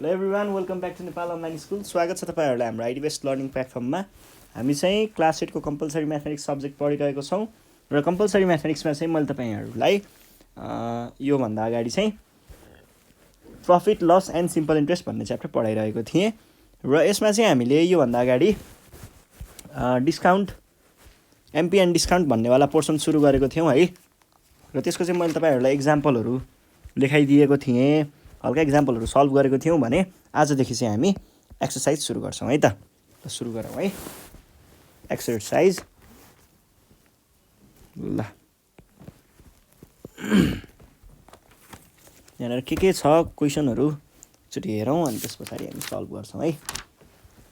Hello everyone, welcome back to Nepal online school. स्वागत छ तपाईँहरूलाई हाम्रो आइडी बेस्ट लर्निङ प्लेटफर्ममा। हामी चाहिँ क्लास 8 को कम्पलसरी म्याथमेटिक्स सब्जेक्ट पढिरहेको छौँ र कम्पलसरी म्याथमेटिक्समा चाहिँ मैले तपाईँहरूलाई योभन्दा अगाडि चाहिँ profit loss and simple interest भन्ने च्याप्टर पढाइरहेको थिएँ र यसमा चाहिँ हामीले योभन्दा अगाडि डिस्काउन्ट एमपी एन्ड डिस्काउन्ट भन्नेवाला पोर्सन सुरु गरेको थियौँ है। र त्यसको चाहिँ मैले तपाईँहरूलाई एक्जाम्पलहरू लेखाइदिएको थिएँ, हल्का एक्जाम्पलहरू सल्भ गरेको थियौँ भने आजदेखि चाहिँ हामी एक्सर्साइज सुरु गर्छौँ है त। सुरु गरौँ है एक्सर्साइज। ल यहाँनिर के छ क्वेसनहरू एकचोटि हेरौँ अनि त्यस पछाडि हामी सल्भ गर्छौँ है।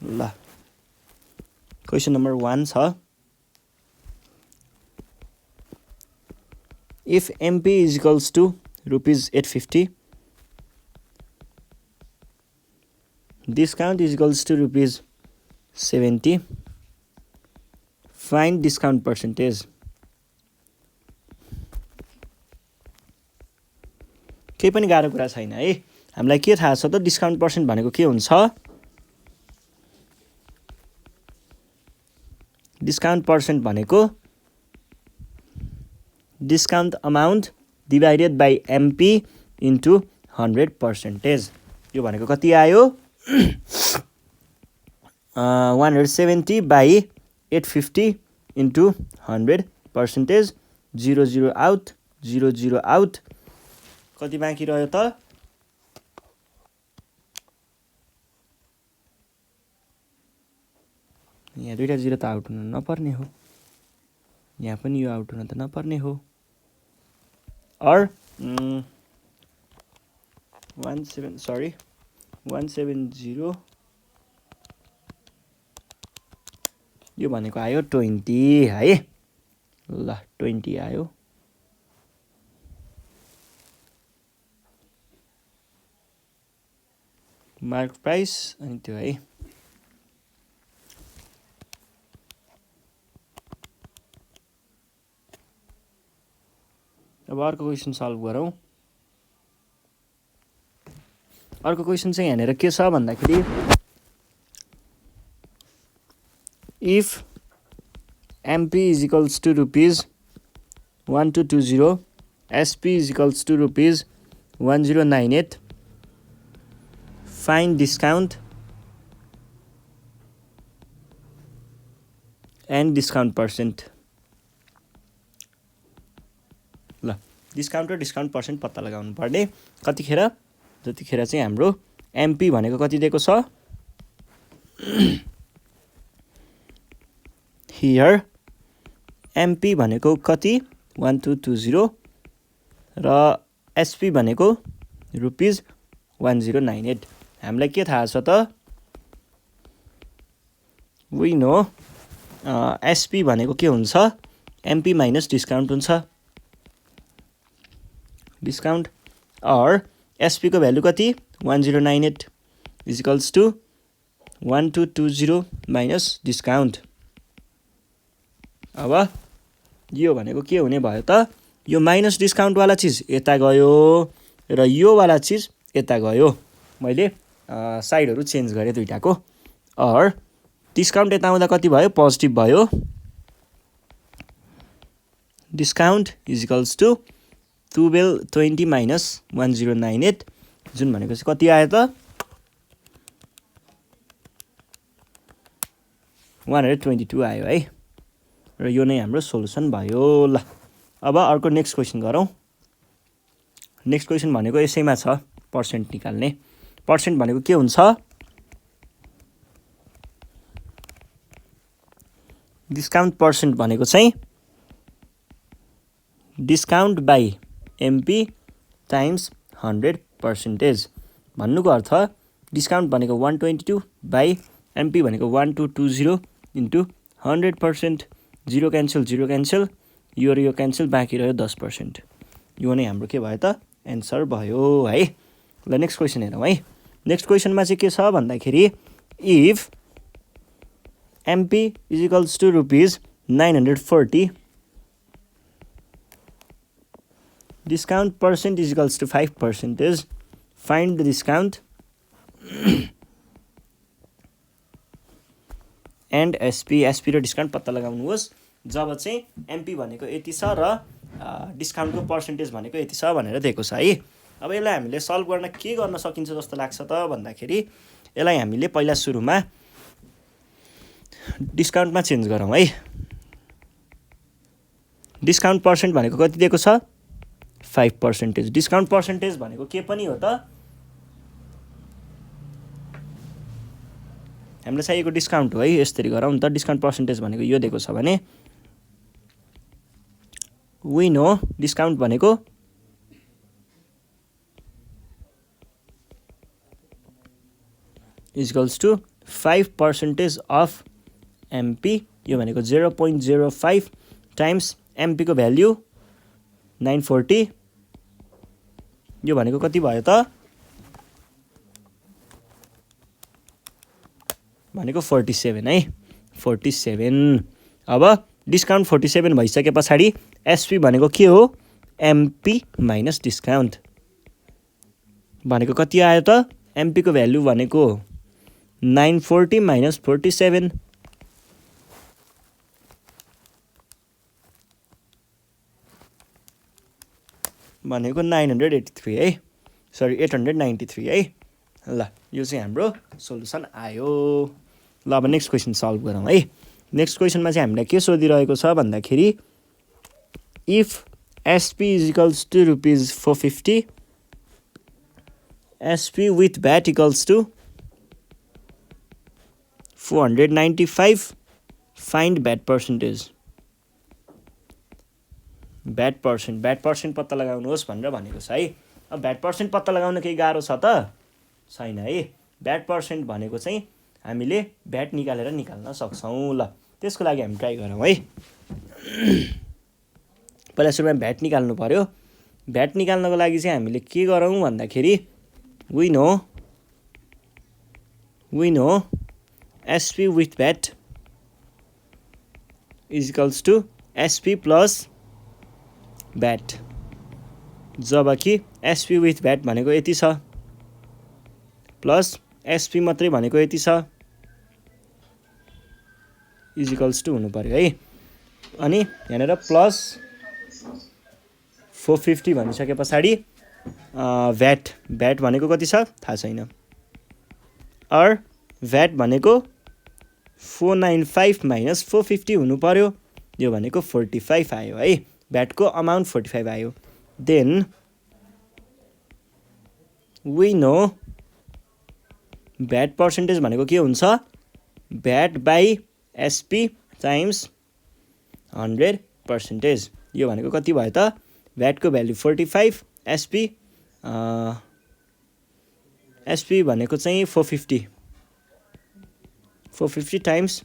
ल क्वेसन नम्बर 1 छ, if MP is equals to ₹850, discount is equals to ₹70, find discount percentage। केही पनि गाह्रो कुरा छैन है। हामीलाई के थाहा छ त डिस्काउन्ट पर्सेन्ट भनेको के हुन्छ? डिस्काउन्ट पर्सेन्ट भनेको discount amount divided by MP into 100%। यो भनेको कति आयो? 170 बाई 850 इन्टु 100%। 0 out 0 out. कति बाँकी रह्यो त? यहाँ दुईटा 0 त आउट हुन नपर्ने हो, यहाँ पनि यो आउट हुन त नपर्ने हो। और 170 यो भनेको आयो 20 है। ल 20 आयो। मार्क प्राइस अनि त्यो है। अब अर्को क्वेसन सल्भ गरौँ। अर्को क्वेसन चाहिँ यहाँनिर के छ भन्दाखेरि, if MP is equals to ₹1220, SP is equals to ₹1098, find discount and discount percent. ल डिस्काउन्ट र डिस्काउन्ट पर्सेन्ट पत्ता लगाउनु पर्ने कतिखेर? जतिखेर चाहिँ हाम्रो एमपी भनेको कति दिएको छ? हियर एमपी भनेको कति? 1220 र एसपी भनेको ₹1098। हामीलाई के थाहा छ त? वी नो एसपी भनेको के हुन्छ? एमपी माइनस डिस्काउन्ट हुन्छ। डिस्काउन्ट और एसपी को भ्यालु कति? 1098 is equals to 1220 minus discount. अब यो भनेको के हुने भयो त? यो माइनस डिस्काउन्टवाला चिज यता गयो र यो वाला चिज यता गयो। मैले साइडहरू चेन्ज गरेँ दुईटाको। और डिस्काउन्ट यता आउँदा कति भयो? पोजिटिभ भयो। Discount is equals to 1220 minus 1098, जुन भनेको चाहिँ कति आयो त? 122 आयो है। र यो नै हाम्रो सोलुसन भयो। ल अब अर्को नेक्स्ट क्वेसन गरौँ। नेक्स्ट क्वेसन भनेको यसैमा छ, पर्सेन्ट निकाल्ने। पर्सेन्ट भनेको के हुन्छ? डिस्काउन्ट पर्सेन्ट भनेको चाहिँ डिस्काउन्ट बाई एमपी टाइम्स 100%। भन्नुको अर्थ डिस्काउन्ट भनेको 122 बाई एमपी भनेको 1220 इन्टु 100%। 0 क्यान्सल, यो र यो क्यान्सल, बाँकी रह्यो 10%। यो नै हाम्रो के भयो त? एन्सर भयो है। ल नेक्स्ट क्वेसन हेरौँ है। नेक्स्ट क्वेसनमा चाहिँ के छ भन्दाखेरि, if MP is equals to ₹940, discount percent is equals to 5%. Find the discount and SP SP र डिस्काउन्ट पत्ता लगाउनुहोस् जब चाहिँ एमपी भनेको यति छ र डिस्काउन्टको पर्सेन्टेज भनेको यति छ भनेर दिएको छ है। अब यसलाई हामीले सल्भ गर्न के गर्न सकिन्छ जस्तो लाग्छ त भन्दाखेरि यसलाई हामीले पहिला सुरुमा डिस्काउन्टमा चेन्ज गरौँ है। डिस्काउन्ट पर्सेन्ट भनेको कति दिएको छ 5%। डिस्काउन्ट पर्सेन्टेज भनेको के पनि हो त हामीलाई चाहिएको डिस्काउन्ट हो है। यसरी गरौँ त डिस्काउन्ट पर्सेन्टेज भनेको यो दिएको छ भने वी नो डिस्काउन्ट भनेको इक्वल्स टु 5% अफ एमपी। यो भनेको 0.05 टाइम्स एमपीको भ्याल्यु 940। यो भनेको कति भयो त भनेको 47 है 47। अब डिस्काउन्ट 47 भइसके पछाडि एसपी भनेको के हो एमपी माइनस डिस्काउन्ट भनेको कति आयो त एमपीको भ्याल्यु भनेको 940 माइनस 47 भनेको 983 है सरी 893 है। ल यो चाहिँ हाम्रो सोल्युसन आयो। ल अब नेक्स्ट क्वेसन सल्भ गरौँ है। नेक्स्ट क्वेसनमा चाहिँ हामीलाई के सोधिरहेको छ भन्दाखेरि if SP is equals to rupees 450 SP with VAT equals to 495 find VAT percentage. VAT percent पत्ता लगाउनुहोस् भनेर भनेको छ है। अब भ्याट पर्सेन्ट पत्ता लगाउन केही गाह्रो छ त छैन है। भ्याट पर्सेन्ट भनेको चाहिँ हामीले भ्याट निकालेर निकाल्न सक्छौँ। ल त्यसको लागि हामी ट्राई गरौँ है। पहिला सुरुमा भ्याट निकाल्नु पर्यो। भ्याट निकाल्नको लागि चाहिँ हामीले के गरौँ भन्दाखेरि we know SP with VAT is equals to SP plus VAT. जब कि एसपी विथ भ्याट भनेको यति छ प्लस एसपी मात्रै भनेको यति छ इज इक्वल्स टु हुनु पर्यो है। अनि यहाँनिर प्लस 450 भनिसके पछाडि भ्याट भनेको कति छ थाहा छैन। अर भ्याट भनेको 495 माइनस 450 हुनु पर्यो। यो भनेको 45 आयो है। भ्याटको अमाउन्ट 45 आयो। Then we know VAT percentage भनेको के हुन्छ भ्याट बाई एसपी टाइम्स 100%। यो भनेको कति भयो त भ्याटको भ्याल्यु 45 एसपी भनेको चाहिँ 450 टाइम्स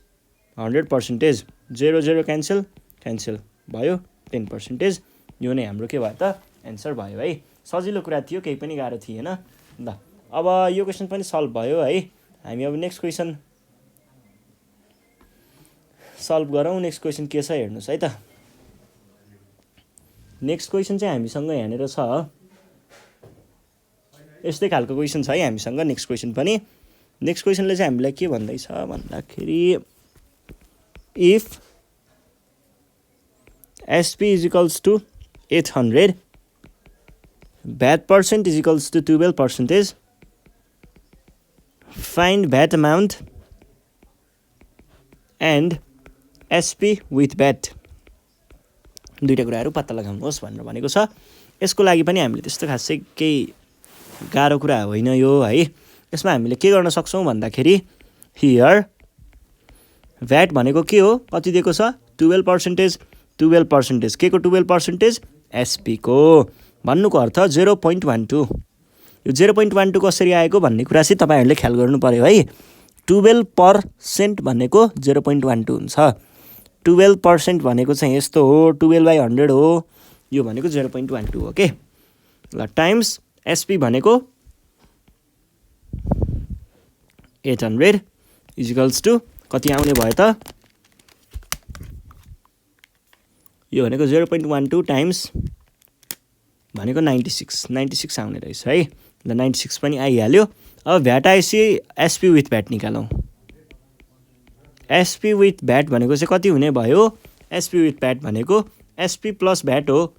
100%। 0 क्यान्सल भयो 10%। यो नै हाम्रो के भयो त एन्सर भयो है। सजिलो कुरा थियो केही पनि गाह्रो थिएन। ल अब यो क्वेसन पनि सल्भ भयो है। हामी अब नेक्स्ट क्वेसन सल्भ गरौँ। नेक्स्ट क्वेसन के छ हेर्नुहोस् है त। नेक्स्ट क्वेसन चाहिँ हामीसँग यहाँनिर छ यस्तै खालको क्वेसन छ है हामीसँग। नेक्स्ट क्वेसन पनि नेक्स्ट क्वेसनले चाहिँ हामीलाई के भन्दैछ भन्दाखेरि if SP is equals to 800 VAT percent is equals to 12%। Find VAT amount and SP with VAT. दुईवटा कुराहरू पत्ता लगाउनुहोस् भनेर भनेको छ। यसको लागि पनि हामीले त्यस्तो खासै केही गाह्रो कुरा होइन यो है। यसमा हामीले के गर्न सक्छौँ भन्दाखेरि हियर भ्याट भनेको के हो कति दिएको छ 12%। 12% के को 12% एसपी को भन्नुको अर्थ 0.12। यो 0.12 कसरी आएको भन्ने कुरा चाहिँ तपाईँहरूले ख्याल गर्नु पर्यो है। 12% भनेको 0.12 हुन्छ। 12% भनेको चाहिँ यस्तो हो 12/100 हो। यो भनेको 0.12 हो के। ल टाइम्स एसपी भनेको 800 इज इक्वल्स टु कति आउने भयो त यो भनेको 0.12 टाइम्स भनेको 96 आउने रहेछ है। ल 96 पनि आइहाल्यो। अब भ्याट आएपछि एसपी विथ भ्याट निकालौँ। एसपी विथ भ्याट भनेको चाहिँ कति हुने भयो? एसपी विथ भ्याट भनेको एसपी प्लस भ्याट हो,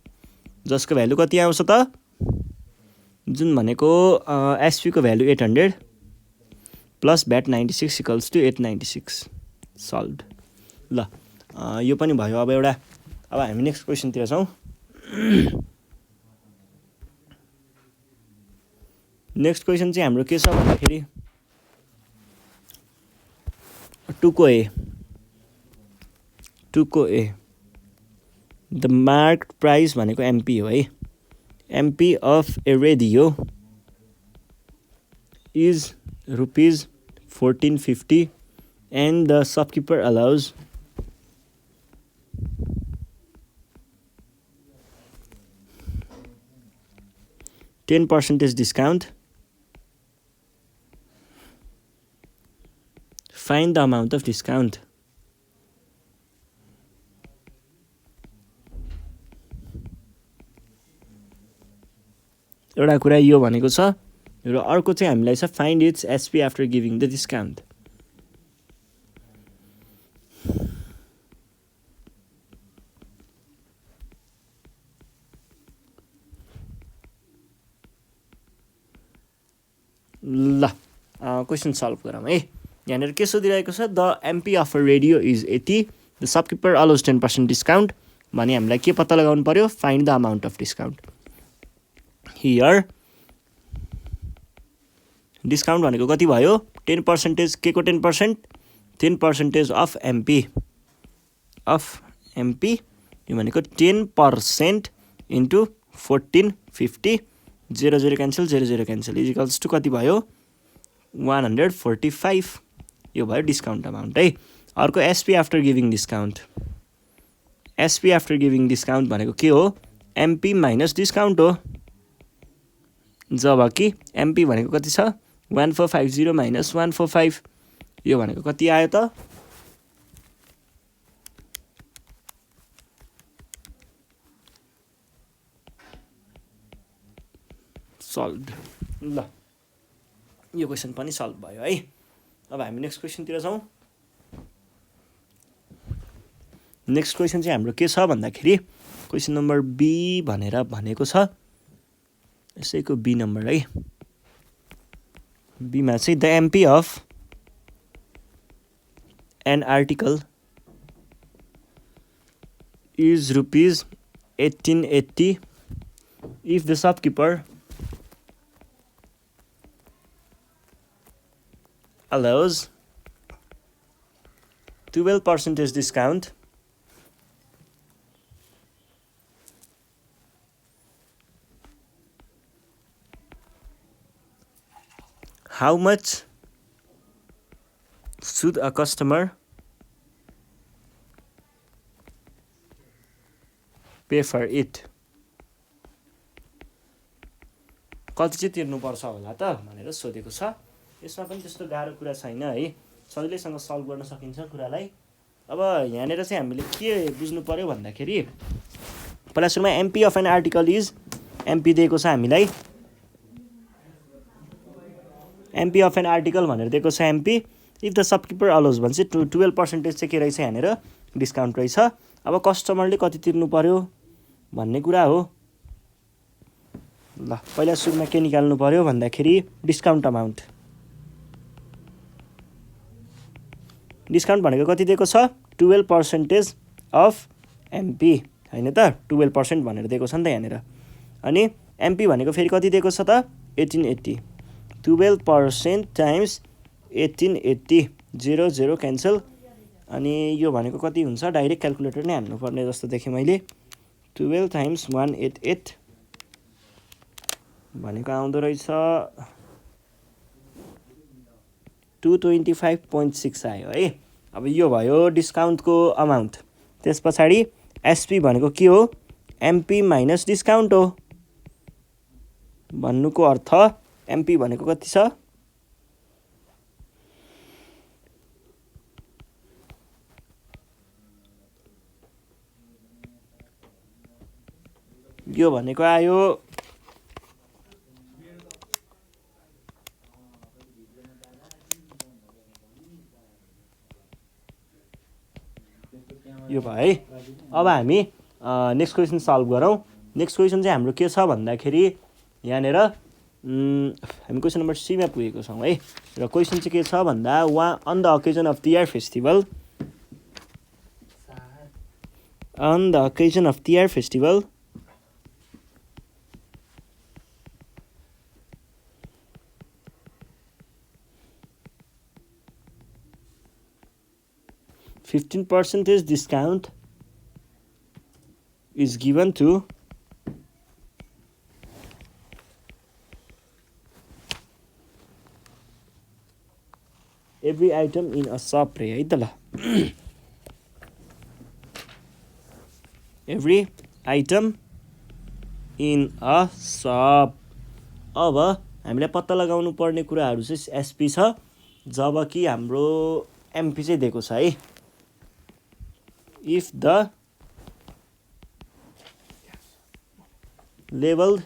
जसको भ्यालु कति आउँछ त? जुन भनेको एसपीको value 800 plus VAT 96 equals to 896 solve. ल यो पनि भयो। अब एउटा अब हामी नेक्स्ट क्वेसनतिर छौँ। नेक्स्ट क्वेसन चाहिँ हाम्रो के छ भन्दाखेरि 2 को ए द मार्क प्राइस भनेको एमपी हो है। MP of A radio is rupees 1450 and the shopkeeper allows %10 discount. Find the amount of discount. एउटा कुरा यो भनेको छ र अर्को चाहिँ हामीलाई छ find its SP after giving the discount. ल क्वेसन सल्भ गरौँ है। यहाँनिर के सोधिरहेको छ? The MP of a radio is 80, the shopkeeper allows 10% discount भने हामीलाई के पत्ता लगाउनु पर्यो? Find the amount of discount. Here discount भनेको कति भयो? 10%। के को 10%? 10% अफ एमपी। यो भनेको 10% into 1450 0 cancel 0 cancel is equals to कति भयो? 145। यो भयो डिस्काउन्ट अमाउन्ट है। अर्को SP after giving discount. SP after giving discount भनेको के हो? एमपी माइनस डिस्काउन्ट हो। जब कि एमपी भनेको कति छ? 1450 माइनस 145। यो भनेको कति आयो त? सल्भ। ल यो क्वेसन पनि सल्भ भयो है। अब हामी नेक्स्ट क्वेसनतिर जाउँ। नेक्स्ट क्वेसन चाहिँ हाम्रो के छ भन्दाखेरि क्वेसन नम्बर बी भनेर भनेको छ। यसैको बी नम्बर है। बीमा चाहिँ the MP of an article is rupees 1880 if the shopkeeper allows 12% discount. How much should a customer pay for it? कति चाहिँ तिर्नुपर्छ होला त भनेर सोधेको छ। यसमा पनि त्यस्तो गाह्रो कुरा छैन है, सजिलैसँग सल्भ गर्न सकिन्छ कुरालाई। अब यहाँनिर चाहिँ हामीले के बुझ्नु पर्यो भन्दाखेरि पहिला सुरुमा MP of an article is MP दिएको छ हामीलाई। एमपी अफ एन आर्टिकल भनेर दिएको छ MP if the shopkeeper allows भने चाहिँ 12% चाहिँ के रहेछ यहाँनिर? डिस्काउन्ट रहेछ। अब कस्टमरले कति तिर्नु पर्यो भन्ने कुरा हो। ल पहिला सुरुमा के निकाल्नु पर्यो भन्दाखेरि डिस्काउन्ट अमाउन्ट। डिस्काउन्ट भनेको कति दिएको छ? 12% अफ एमपी होइन त? 12% भनेर दिएको छ नि त यहाँनिर। अनि एमपी भनेको फेरि कति दिएको छ त? 1880। 12% टाइम्स 1880 0 क्यान्सल। अनि यो भनेको कति हुन्छ? डाइरेक्ट क्यालकुलेटर नै हाल्नुपर्ने जस्तो देखेँ मैले। 12 टाइम्स 188 भनेको आउँदो रहेछ 225.6 आयो है। अब यो भयो डिस्काउन्टको अमाउन्ट। त्यस पछाडि एसपी भनेको के हो? एमपी माइनस डिस्काउन्ट हो। भन्नुको अर्थ एमपी भनेको कति छ? यो भनेको आयो यो भयो है। अब हामी नेक्स्ट क्वेसन सल्भ गरौँ। नेक्स्ट क्वेसन चाहिँ हाम्रो के छ भन्दाखेरि यहाँनिर हामी क्वेसन नम्बर सीमा पुगेको छौँ है। र क्वेसन चाहिँ के छ भन्दा on the occasion of Tihar festival %15 discount is given to every item in a shop रे है त ल। every item in a shop। अब हामीलाई पत्ता लगाउनु पर्ने कुराहरू चाहिँ एसपी छ, जबकि हाम्रो एमपी चाहिँ दिएको छ है। if the labeled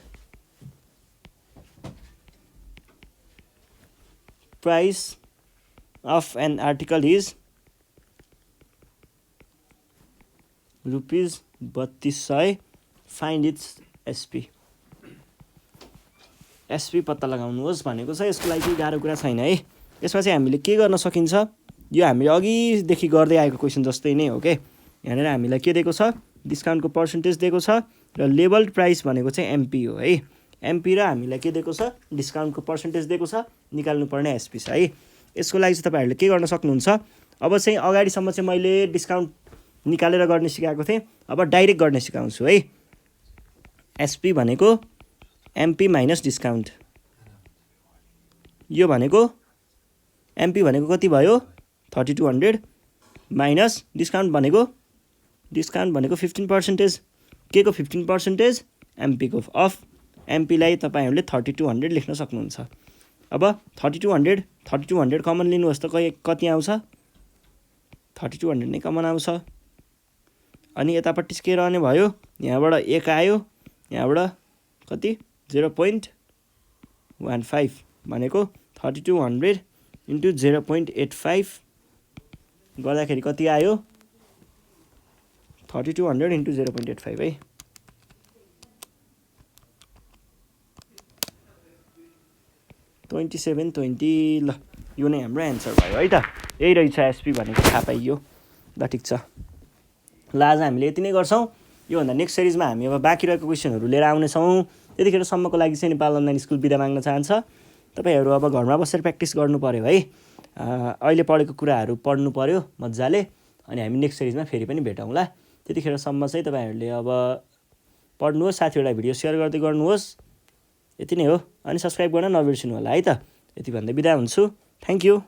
price of an article is ₹3200, find its SP। SP पत्ता लगाउनुहोस् भनेको छ। यसको लागि गाह्रो कुरा छैन है। यसमा चाहिँ हामीले के गर्न सकिन्छ, यो हामीले अघिदेखि गर्दै आएको क्वेसन जस्तै नै हो के। यहाँनिर हामीलाई के दिएको छ, डिस्काउन्टको पर्सेन्टेज दिएको छ र लेबल्ड प्राइस भनेको चाहिँ एमपी हो है। एमपी र हामीलाई के दिएको छ, डिस्काउन्टको पर्सेन्टेज दिएको छ, निकाल्नुपर्ने एसपी छ है। यसको लागि चाहिँ तपाईँहरूले के गर्न सक्नुहुन्छ, अब चाहिँ अगाडिसम्म चाहिँ मैले डिस्काउन्ट निकालेर गर्ने सिकाएको थिएँ, अब डाइरेक्ट गर्ने सिकाउँछु है। एसपी भनेको एमपी माइनस डिस्काउन्ट। यो भनेको एमपी भनेको कति भयो, 3200 माइनस डिस्काउन्ट भनेको 15%। के को 15%, एमपीको। अफ एमपीलाई तपाईँहरूले 3200 लेख्न सक्नुहुन्छ। अब 3200 कमन लिनुहोस् त, कति आउँछ, 3200 नै कमन आउँछ। अनि यतापट्टि के रहने भयो, यहाँबाट 1 आयो, यहाँबाट कति 0.15 भनेको 3200 इन्टु 0.85 गर्दाखेरि कति आयो, 3200 इन्टु 0.85 है। $27.20 ल, यो नै हाम्रो एन्सर भयो है त। यही रहेछ एसपी भनेको, थाहा पाइयो ल। ठिक छ ल, आज हामीले यति नै गर्छौँ। योभन्दा नेक्स्ट सिरिजमा हामी अब बाँकी रहेको क्वेसनहरू लिएर आउनेछौँ। त्यतिखेरसम्मको लागि चाहिँ नेपाल अनलाइन स्कुल बिदा माग्न चाहन्छ। तपाईँहरू अब घरमा बसेर प्र्याक्टिस गर्नु पऱ्यो है। अहिले पढेको कुराहरू पढ्नु पऱ्यो मजाले, अनि हामी नेक्स्ट सिरिजमा फेरि पनि भेटौँला। त्यतिखेरसम्म चाहिँ तपाईँहरूले अब पढ्नुहोस्, साथीहरूलाई भिडियो सेयर गर्दै गर्नुहोस्। यति नै हो। अनि सब्सक्राइब गर्न नबिर्सिनु होला है त। यति भन्दै बिदा हुन्छु। Thank you.